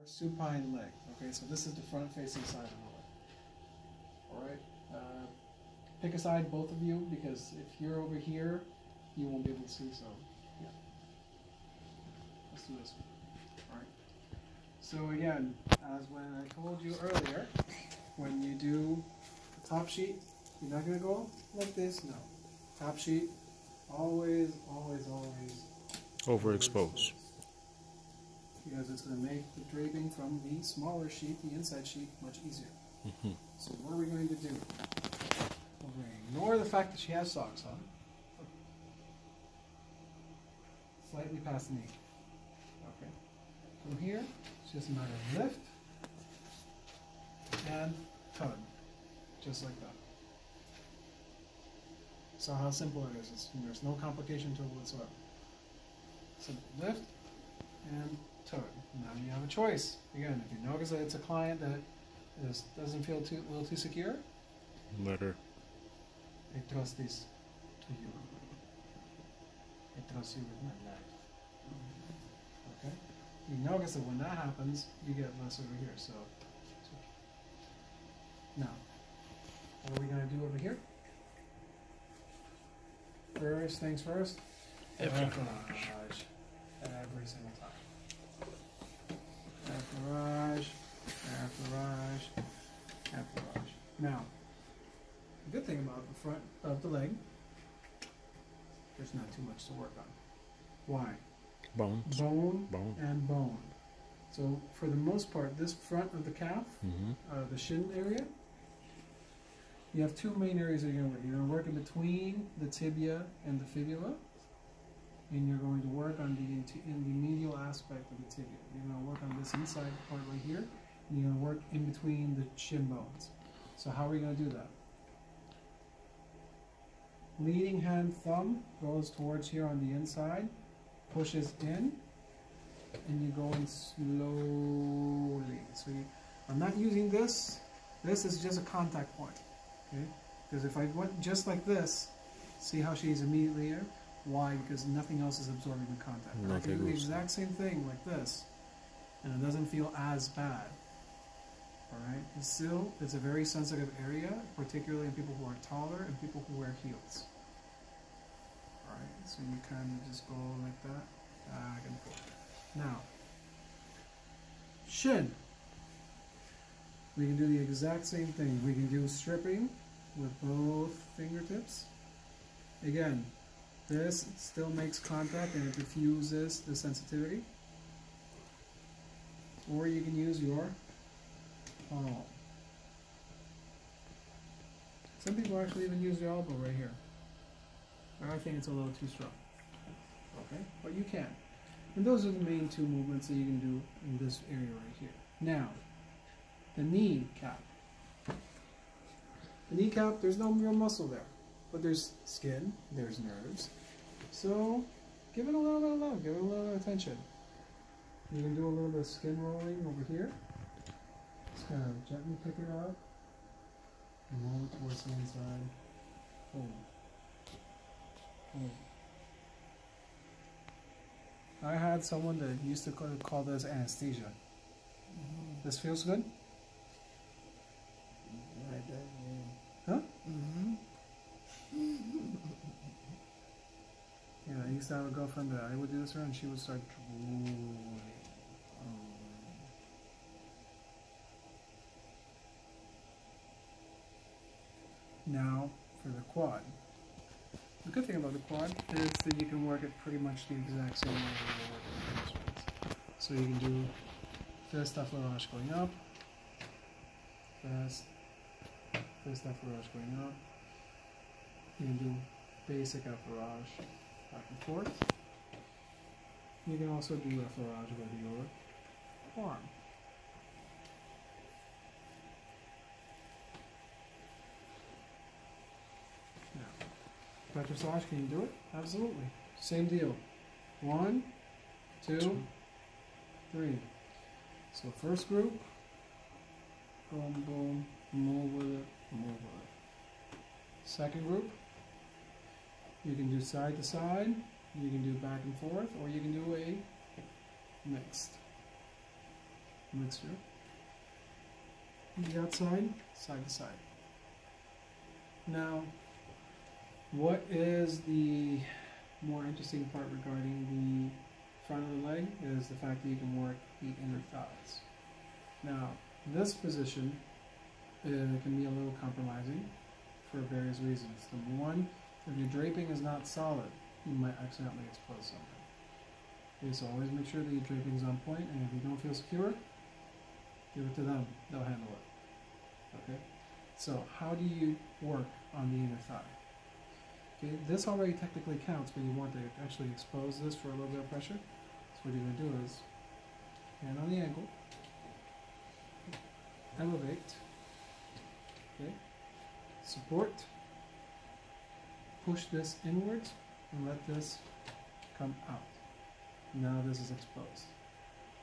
supine leg. Okay, so this is the front facing side of the leg. Alright, pick a side, both of you, because if you're over here, you won't be able to see, so yeah. Let's do this one. Alright. So again, as when I told you earlier, when you do the top sheet, you're not going to go like this, no. Top sheet, always, always, always overexposed. Because it's going to make the draping from the smaller sheet, the inside sheet, much easier. So what are we going to do? We're going to ignore the fact that she has socks on. Slightly past the knee. Okay. From here, it's just a matter of lift and tug. Just like that. So how simple it is. There's no complication to it whatsoever. Simple lift and tug. Now you have a choice. Again, if you notice that it's a client that doesn't feel a little too secure, let her. I trust this to you. I trust you with my life. Okay? You notice that when that happens, you get less over here. So now, what are we going to do over here? First things first. Efforage. Every single time. Efforage. Efforage. Efforage. Now, the good thing about the front of the leg, there's not too much to work on. Why? Bones. Bone and bone. So for the most part, this front of the calf, the shin area, you have two main areas that you're going to work. You're going to work in between the tibia and the fibula, and you're going to work on the medial aspect of the tibia. You're going to work on this inside part right here, and you're going to work in between the shin bones. So how are we going to do that? Leading hand thumb goes towards here on the inside, pushes in, and you're going slowly. So I'm not using this. This is just a contact point. Okay? Because if I went just like this, see how she's immediately here? Why? Because nothing else is absorbing the contact. I can do the exact same thing like this, and it doesn't feel as bad. Alright? Still, it's a very sensitive area, particularly in people who are taller and people who wear heels. Alright, so you kind of just go like that, back and forth. Now, shin. We can do the exact same thing. We can do stripping with both fingertips. Again, this still makes contact and it diffuses the sensitivity. Or you can use your palm. Some people actually even use their elbow right here. But I think it's a little too strong. Okay, but you can. And those are the main two movements that you can do in this area right here. Now, the knee cap. The knee cap, there's no real muscle there, but there's skin, there's nerves. So give it a little bit of love, give it a little bit of attention. You can do a little bit of skin rolling over here. Just kind of gently pick it up and roll it towards the inside. Boom. Boom. I had someone that used to call this anesthesia. This feels good? Huh? Yeah, I used to have a girlfriend that I would do this to her and she would start drooling. Now, for the quad. The good thing about the quad is that you can work it pretty much the exact same way you're working with this one. So you can do fist efforage going up, fist efforage going up. You can do basic efforage back and forth. You can also do efforage with your arm. Dressage, can you do it? Absolutely. Same deal. 1, 2, 3. So first group, boom, boom, move with it, move with it. Second group, you can do side to side, you can do back and forth, or you can do a mixed. mixture. The outside, side to side. Now, what is the more interesting part regarding the front of the leg is the fact that you can work the inner thighs. Now, this position can be a little compromising for various reasons. Number one, if your draping is not solid, you might accidentally expose something. Okay, so always make sure that your draping is on point, and if you don't feel secure, give it to them. They'll handle it. Okay? So how do you work on the inner thigh? Okay, this already technically counts, but you want to actually expose this for a little bit of pressure. So what you're going to do is hand on the ankle, elevate, okay, support, push this inwards, and let this come out. Now this is exposed.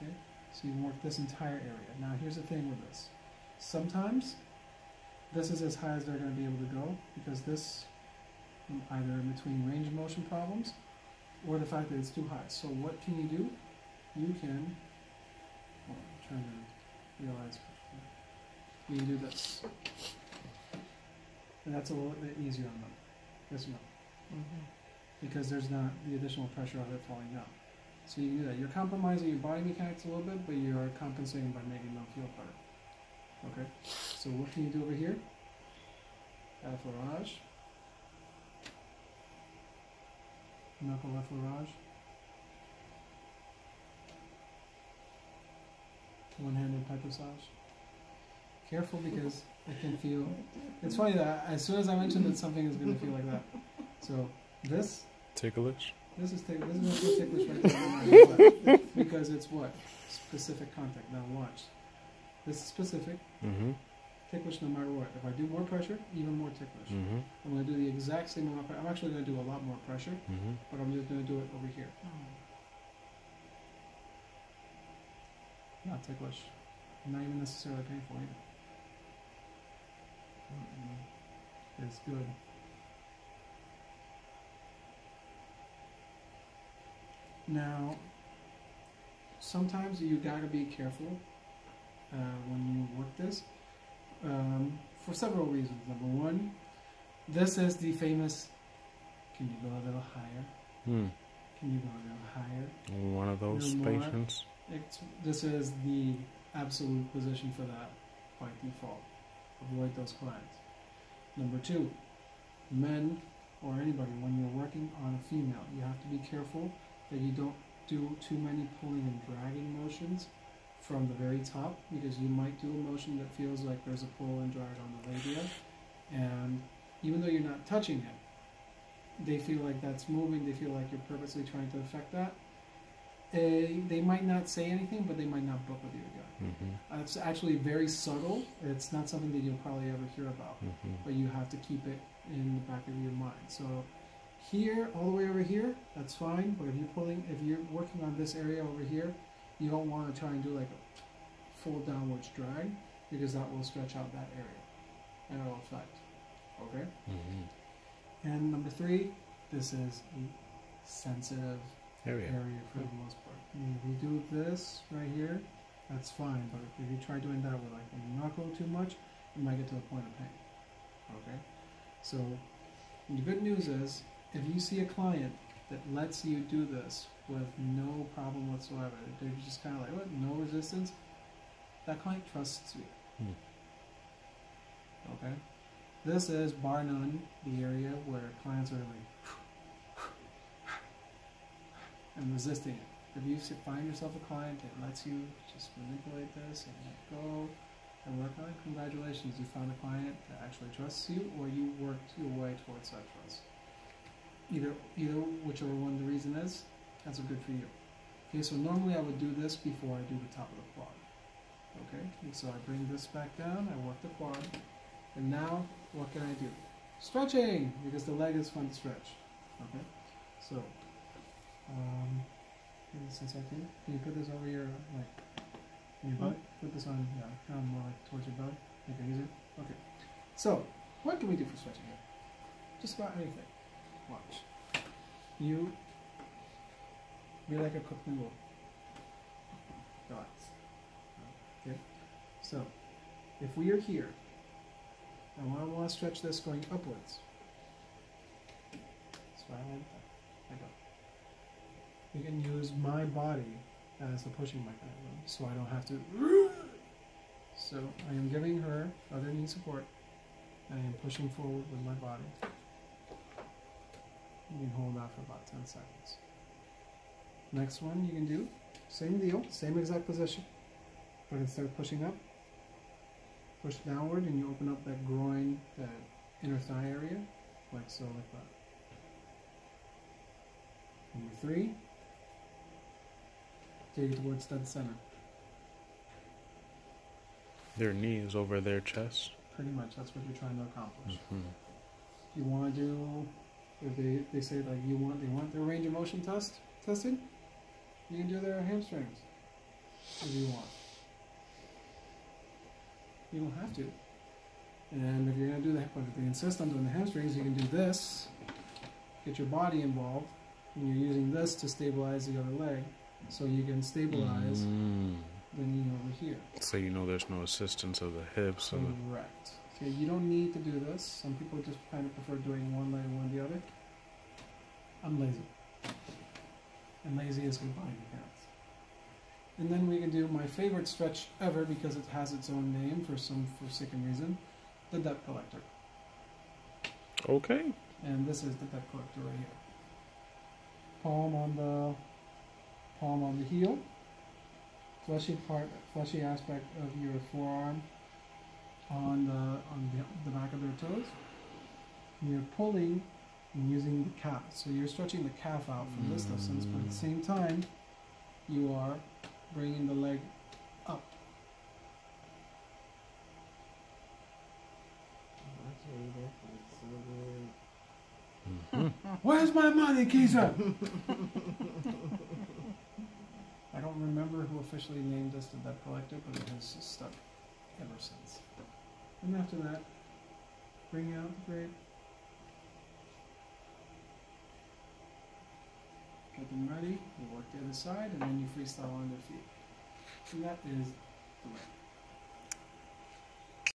Okay, so you can work this entire area. Now here's the thing with this. Sometimes this is as high as they're going to be able to go because this, either in between range of motion problems or the fact that it's too high. So what can you do? You can, well, I'm trying to realize, you can do this. And that's a little bit easier on them. Yes or no? Because there's not the additional pressure of it falling down. So you can do that. You're compromising your body mechanics a little bit, but you are compensating by making them feel better. Okay? So what can you do over here? Effleurage. Knuckle effleurage. One-handed pectossage. Careful because it can feel... It's funny that as soon as I mentioned that something is going to feel like that. So this... Ticklish? This is going to feel ticklish right there. Because it's what? Specific contact. Now watch. This is specific. Ticklish no matter what. If I do more pressure, even more ticklish. I'm going to do the exact same amount of pressure. I'm actually going to do a lot more pressure, but I'm just going to do it over here. Not ticklish. Not even necessarily painful either. It's good. Now, sometimes you gotta be careful when you work this for several reasons. Number one, this is the famous, can you go a little higher? Can you go a little higher? One of those patients. This is the absolute position for that by default. Avoid those clients. Number two, men or anybody, when you're working on a female, you have to be careful that you don't do too many pulling and dragging motions from the very top, because you might do a motion that feels like there's a pull and drag on the labia, and even though you're not touching it, they feel like that's moving, they feel like you're purposely trying to affect that. They might not say anything, but they might not book with you again. It's actually very subtle. It's not something that you'll probably ever hear about, but you have to keep it in the back of your mind. So here, all the way over here, that's fine, but if you're working on this area over here, you don't want to try and do like a full downwards drag, because that will stretch out that area and it'll affect. Okay? And number three, this is a sensitive area for the most part. If you do this right here, that's fine, but if you try doing that with like a knuckle too much, you might get to a point of pain. Okay? So the good news is, if you see a client that lets you do this with no problem whatsoever, they're just kind of like, what, no resistance, that client trusts you. Okay? This is, bar none, the area where clients are like and resisting it. If you find yourself a client that lets you just manipulate this and let go and work on it, congratulations, you found a client that actually trusts you, or you worked your way towards that trust. Either whichever one the reason is, that's good for you. Okay, so normally I would do this before I do the top of the quad. Okay, and so I bring this back down, I work the quad, and now what can I do? Stretching, because the leg is fun to stretch. Okay, so since I can you put this over your your butt? Put this on, yeah, kind of more like towards your belly, make it easier. Okay, so what can we do for stretching here? Just about anything. Watch. You be like a cooked noodle. Relax. So, if we are here, and I want to stretch this going upwards. So I want that. I go. You can use my body as a pushing mechanism, so I don't have to. So I am giving her other knee support, and I am pushing forward with my body. You can hold that for about 10 seconds. Next one you can do, same deal, same exact position, but instead of pushing up, push downward, and you open up that groin, that inner thigh area, like so, like that. Number 3, take it towards dead center. Their knee is over their chest. Pretty much, that's what you're trying to accomplish. Mm-hmm. You want to do, if they say like they want their range of motion tested, you can do their hamstrings if you want. You don't have to. And if you're going to do that, but if they insist on doing the hamstrings, you can do this, get your body involved, and you're using this to stabilize the other leg, so you can stabilize the knee over here. So you know there's no assistance of the hips. Correct. Okay, you don't need to do this. Some people just kind of prefer doing one leg and one the other. I'm lazy. And lazy is goodbye in hands. And then we can do my favorite stretch ever, because it has its own name for some forsaken reason, the depth collector. Okay. And this is the depth collector right here. Palm on the heel. Fleshy aspect of your forearm on the back of their toes. And you're pulling and using the calf. So you're stretching the calf out from this distance, but at the same time, you are bringing the leg up. Where's my money, Keisha? I don't remember who officially named this the depth collector, but it has just stuck ever since. And after that, bring out the grape. Get them ready, you work the other side, and then you freestyle on their feet. And that is the way.